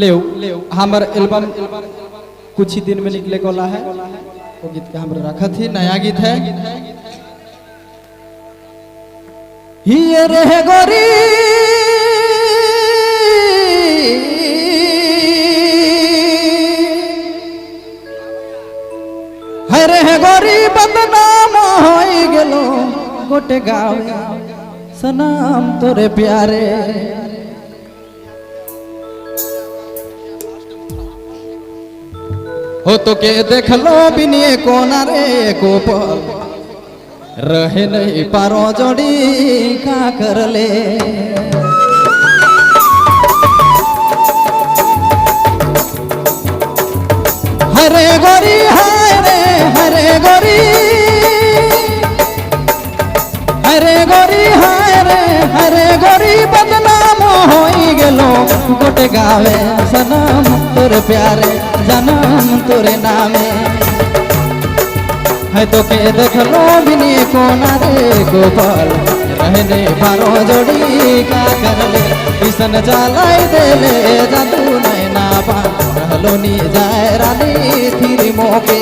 ले हमार एल्बम कुछ ही दिन में निकले वाला है। वो गीत के हम रखा थी, नया गीत है। ये रे गोरी हरे गोरी बदनाम हो गेलो गोटे गाँव सनाम तोरे प्यारे। हो तो के देख लो बिनिए कोना रे को रहे नहीं पारो जोड़ी का कर ले। हरे गोरी हरे गोरी हरे गोरी हरे गोरी बदनाम हो गेलो गोटे गावे सनम तोरे प्यारे जन्म तोरे नामे। है तो के देख लो बिनी कोना रे गोपाल रहने पारो जोड़ी का कर ले। किसन चालाई दे ले जादू नहीं ना पा रहलो नी जाए रानी थीरी मोके।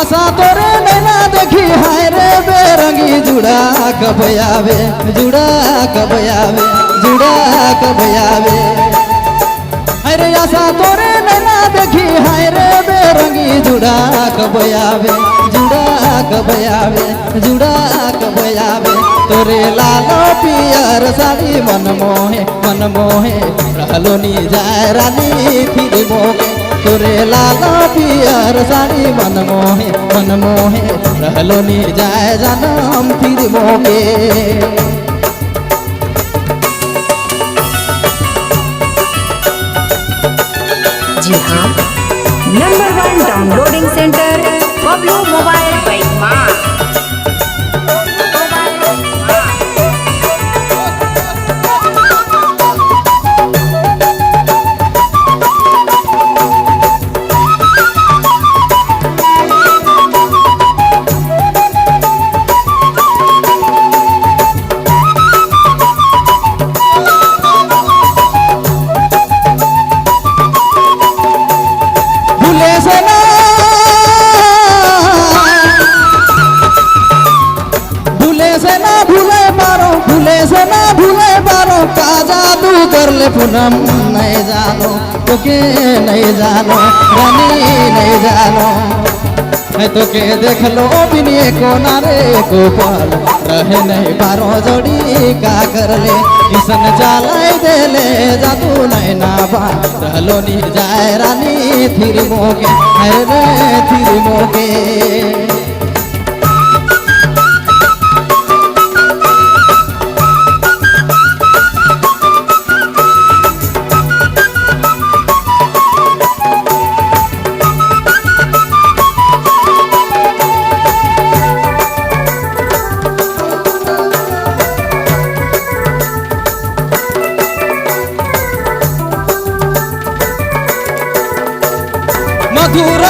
आशा तोरे नैना देखी हाय रे बेरंगी जुड़ा कब आवे जुड़ा कब आवे जुड़ा कब आवे। अरे आशा तोरे नैना देखी हाय रे बेरंगी जुड़ा कब आवे जुड़ा कब आवे जुड़ा कब आवे। तोरे लालो पियर साड़ी मन मोहे रहलो नी जाए रानी फिर मोहे। तोरे लालो पियर साड़ी मन मोहे रहलो नी जाए जानम फिर मोहे। जी हाँ, number 1 downloading centre Bablu mobile बैकमार। का जादू कर ले पूनम नहीं जानो तो के नहीं जानो रानी नहीं जानो। है तो के देख लो बिनिए कोना रे गोपाल रहे नहीं पारो जोड़ी का कर ले। किसन चालाई दे ले जादू नहीं ना बा रहलो नी जाए रानी फिर मोगे रे फिर मोगे। मधुर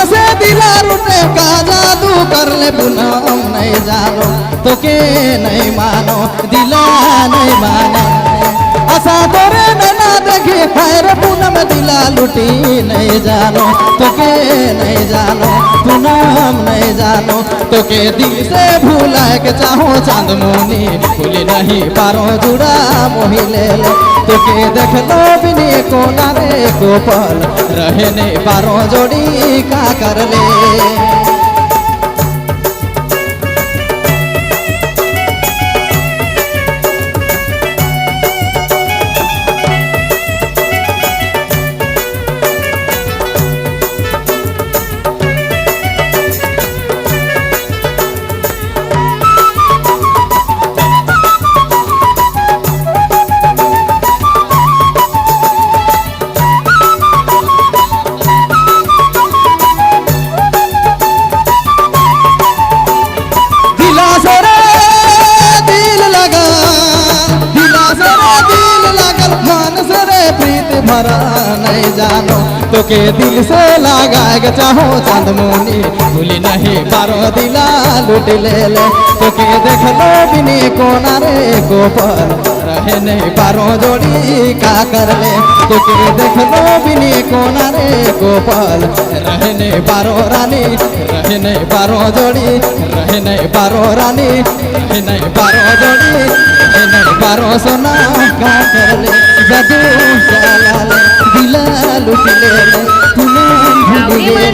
से दिला लुटे का जादू कर ले पूनम नहीं जानो तो के नहीं मानो दिला नहीं मानो। आशा तोरे नैना देखी खैर पूनम दिला लुटी नहीं जानो तो के नहीं जानो पूनम नहीं जानो। तो के दिल से भूला के चाहो चांद मोनी भूली नहीं पारो जुड़ा मोही ले ले। तो के देख लो बिनी कोना रे गोपाल रहे नहीं पारो जोड़ी का कर ले। भरा नहीं जानो तो के दिल से लगा के चाहो चांदमुनी भूली नहीं पारो दिला लूट ले तो के देख लो बिनी कोना रे गोपाल रहे नहीं पारो जोड़ी का कर ले तो के देख लो बिनी कोना रे गोपाल रहे नहीं पारो रानी रहे नहीं पारो जोड़ी रहे नहीं पारो रानी रहे नहीं पारो जोड़ी रहे नहीं पारो सोना का कर ले जादू चला ले दिला लूट ले तूने भूल Now, ले